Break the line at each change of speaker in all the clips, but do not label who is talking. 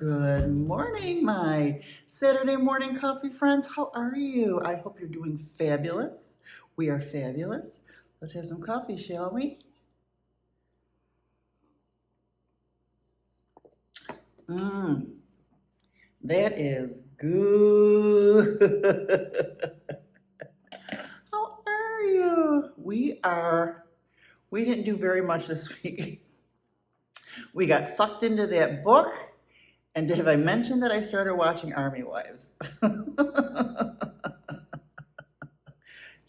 Good morning, my Saturday morning coffee friends. How are you? I hope you're doing fabulous. We are fabulous. Let's have some coffee, shall we? That is good. How are you? We didn't do very much this week. We got sucked into that book. And have I mentioned that I started watching Army Wives?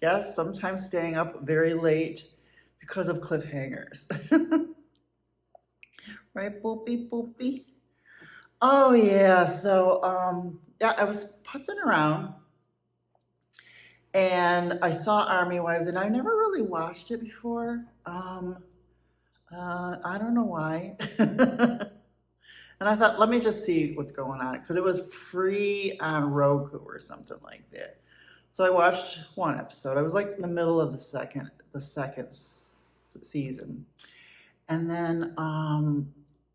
Yes, sometimes staying up very late because of cliffhangers. Right, boopy, boopy? Oh yeah, so yeah, I was putzing around and I saw Army Wives and I never really watched it before. I don't know why. And I thought, let me just see what's going on because it was free on Roku or something like that. So I watched one episode. I was like in the middle of the second season, and then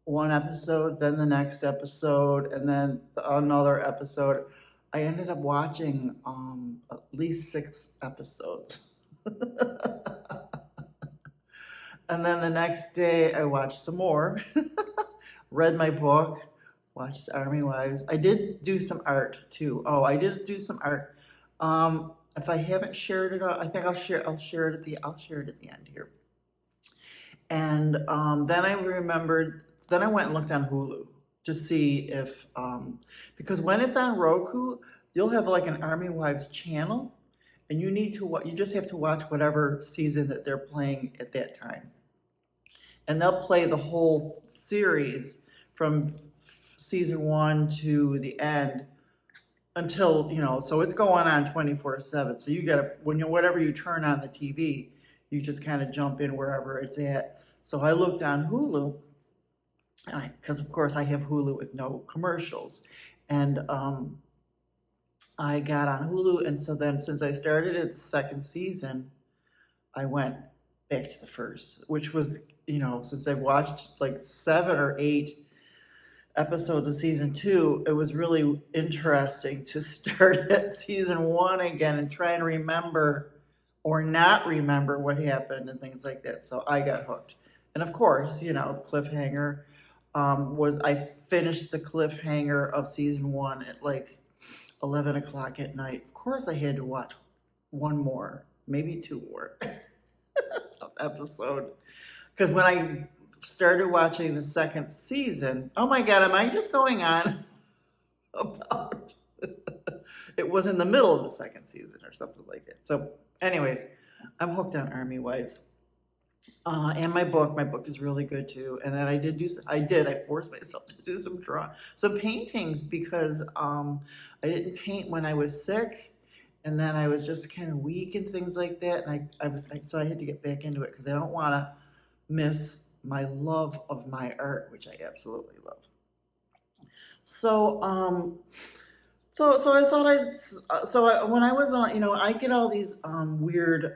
one episode, then the next episode, and then another episode. I ended up watching at least 6 episodes. And then the next day I watched some more, read my book, watched Army Wives. I did do some art too. Oh, I did do some art. If I haven't shared it, I think I'll share it at the end here. And then I remembered. Then I went and looked on Hulu to see if because when it's on Roku, you'll have like an Army Wives channel, and you just have to watch whatever season that they're playing at that time, and they'll play the whole series from season 1 to the end until, so it's going on 24/7. So you gotta, whatever you turn on the TV, you just kind of jump in wherever it's at. So I looked on Hulu, because of course I have Hulu with no commercials, and I got on Hulu, and so then since I started at the second season, I went back to the first, which was, since I watched like 7 or 8 episodes of season 2, it was really interesting to start at season 1 again and try and remember or not remember what happened and things like that. So I got hooked. And of course, the cliffhanger was I finished the cliffhanger of season 1 at like 11 o'clock at night. Of course, I had to watch one more, maybe 2 more episode. Because when I started watching the second season, oh my God, am I just going on about it was in the middle of the second season or something like that. So anyways, I'm hooked on Army Wives. And my book is really good too. And then I forced myself to do some paintings because I didn't paint when I was sick. And then I was just kind of weak and things like that. And so I had to get back into it because I don't want to miss my love of my art, which I absolutely love. So, so I thought when I was on, I get all these weird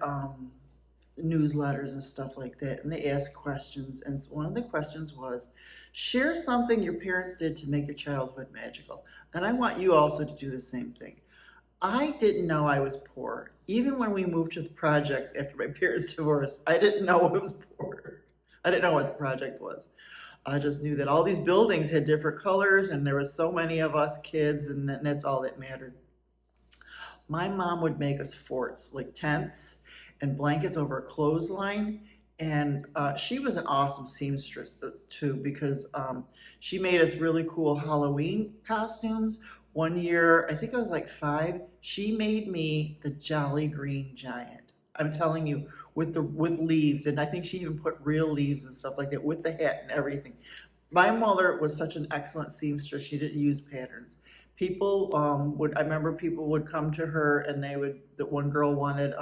newsletters and stuff like that, and they ask questions. And one of the questions was, share something your parents did to make your childhood magical. And I want you also to do the same thing. I didn't know I was poor. Even when we moved to the projects after my parents' divorce, I didn't know I was poor. I didn't know what the project was. I just knew that all these buildings had different colors and there were so many of us kids, and that's all that mattered. My mom would make us forts, like tents and blankets over a clothesline. And she was an awesome seamstress too, because she made us really cool Halloween costumes. One year, I think I was like 5, she made me the Jolly Green Giant. I'm telling you, with leaves, and I think she even put real leaves and stuff like that with the hat and everything. My mother was such an excellent seamstress. She didn't use patterns. I remember people would come to her and one girl wanted,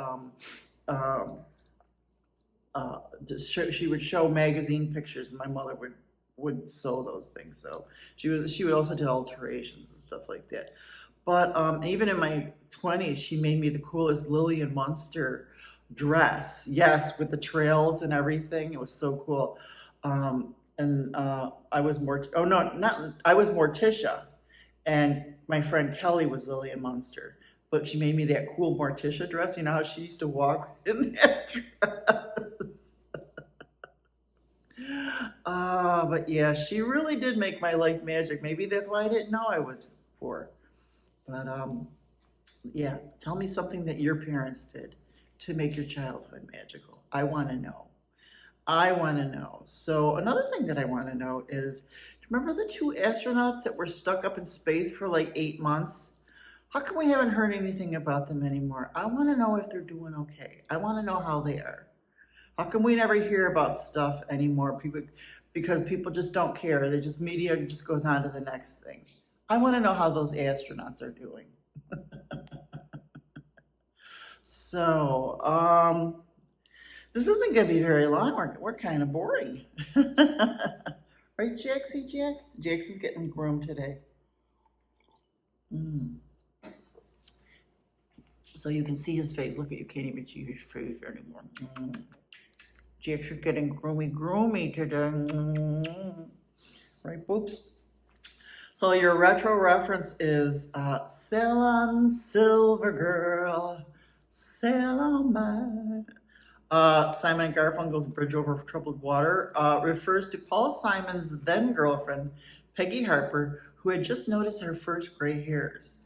she would show magazine pictures, and my mother would sew those things. So she would also do alterations and stuff like that. But even in my 20s, she made me the coolest Lillian Munster dress. Yes, with the trails and everything. It was so cool. and I was oh no, not I was Morticia, and my friend Kelly was Lillian Munster. But she made me that cool Morticia dress. You know how she used to walk in that dress. But yeah, she really did make my life magic. Maybe that's why I didn't know I was poor. But yeah, tell me something that your parents did to make your childhood magical. I want to know. I want to know. So another thing that I want to know is, remember the two astronauts that were stuck up in space for like 8 months? How come we haven't heard anything about them anymore? I want to know if they're doing okay. I want to know how they are. How come we never hear about stuff anymore? Because people just don't care. They just media just goes on to the next thing. I want to know how those astronauts are doing. So, this isn't going to be very long. We're kind of boring. Right, Jaxie Jax? Jax is getting groomed today. So you can see his face. Look at you, can't even see his face anymore. Jax, you're getting groomy today. Right, boops. So your retro reference is Sail on Silver Girl, Sail on by. Simon & Garfunkel's Bridge Over Troubled Water refers to Paul Simon's then girlfriend, Peggy Harper, who had just noticed her first gray hairs.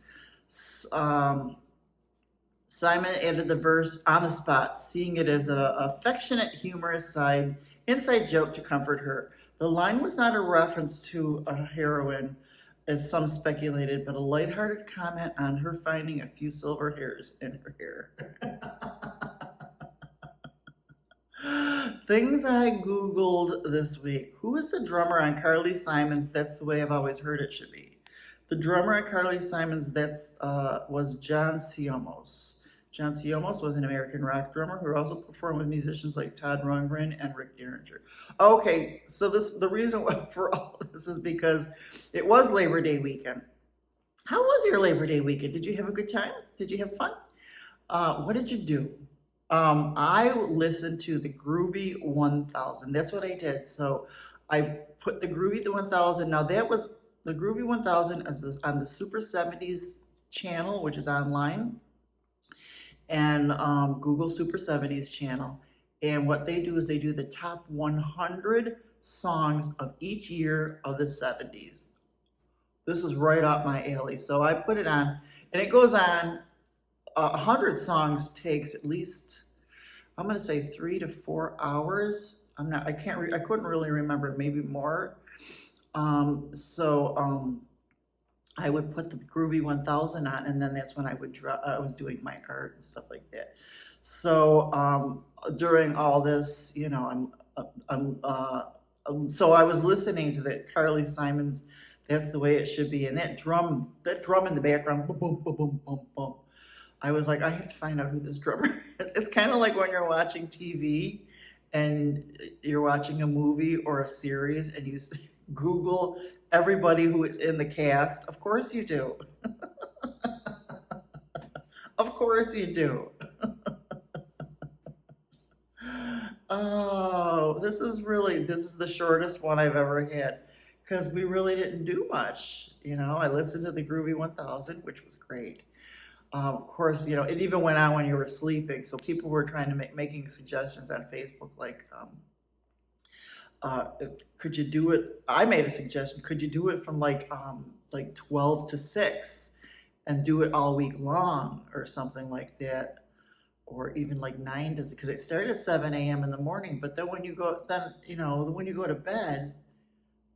Simon added the verse on the spot, seeing it as an affectionate, humorous inside joke to comfort her. The line was not a reference to a heroine, as some speculated, but a lighthearted comment on her finding a few silver hairs in her hair. Things I Googled this week. Who is the drummer on Carly Simon's That's the Way I've Always Heard It Should Be? The drummer on Carly Simon's was John Ciomos. John Ciomos was an American rock drummer who also performed with musicians like Todd Rundgren and Rick Derringer. Okay, so the reason for all this is because it was Labor Day weekend. How was your Labor Day weekend? Did you have a good time? Did you have fun? What did you do? I listened to the Groovy 1000. That's what I did. So I put the Groovy 1000. Now that was the Groovy 1000 is on the Super 70s channel, which is online, and Google Super 70s channel. And what they do is they do the top 100 songs of each year of the 70s. This is right up my alley. So I put it on, and it goes on. 100 songs takes at least, I'm going to say 3 to 4 hours. I couldn't really remember, maybe more. I would put the Groovy 1000 on, and then that's when I was doing my art and stuff like that. So during all this, you know, so I was listening to the Carly Simon's That's the Way It Should Be, and that drum in the background, boom, boom, boom, boom, boom, boom. I was like, I have to find out who this drummer is. It's kind of like when you're watching TV and you're watching a movie or a series and you Google everybody who is in the cast. Of course you do. Of course you do. Oh, this is the shortest one I've ever had because we really didn't do much. You know, I listened to the Groovy 1000, which was great. Of course, you know, it even went on when you were sleeping. So people were trying to making suggestions on Facebook, like, could you do it? I made a suggestion. Could you do it from like 12 to 6 and do it all week long or something like that? Or even like 9 to, because it started at 7 a.m. in the morning. But then when you go to bed,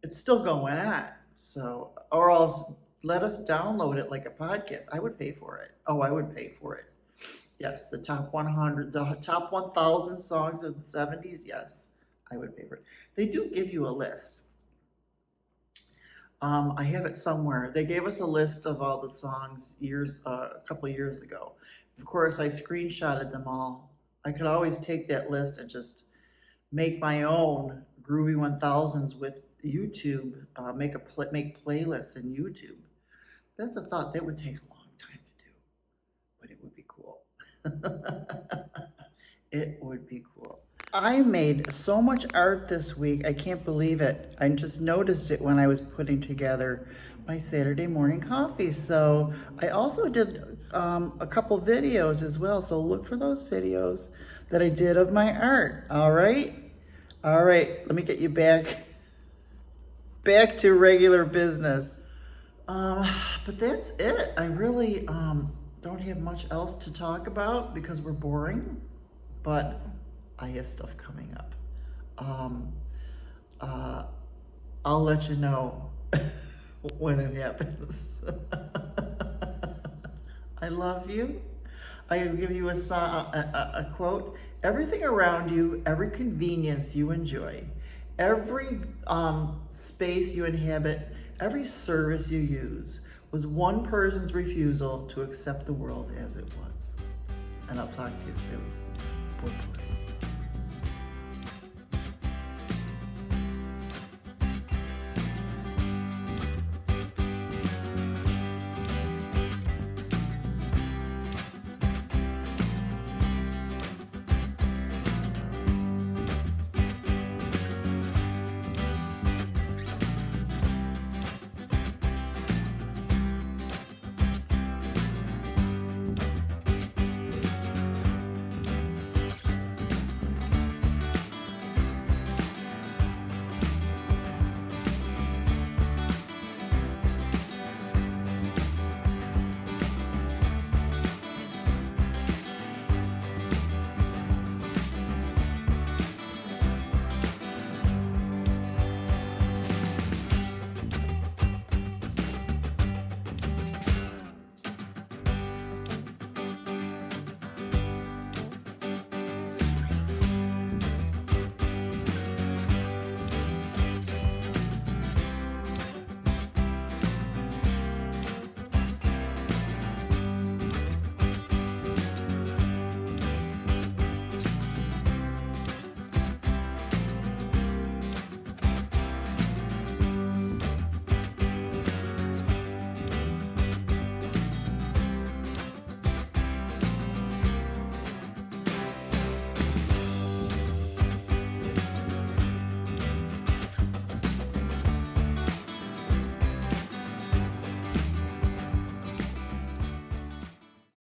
it's still going on. So, or else let us download it like a podcast. I would pay for it. Oh, I would pay for it. Yes, the top 100, the top 1,000 songs of the 70s. Yes, I would pay for it. They do give you a list. I have it somewhere. They gave us a list of all the songs a couple years ago. Of course, I screenshotted them all. I could always take that list and just make my own Groovy 1000s with YouTube, make playlists in YouTube. That's a thought that would take a long time to do, but it would be cool. It would be cool. I made so much art this week, I can't believe it. I just noticed it when I was putting together my Saturday morning coffee. So I also did a couple videos as well. So look for those videos that I did of my art. All right? All right, let me get you back to regular business. But that's it. I really don't have much else to talk about because we're boring, but I have stuff coming up. I'll let you know when it happens. I love you. I have given you a quote. Everything around you, every convenience you enjoy, every space you inhabit, every service you use was one person's refusal to accept the world as it was. And I'll talk to you soon. Bye-bye.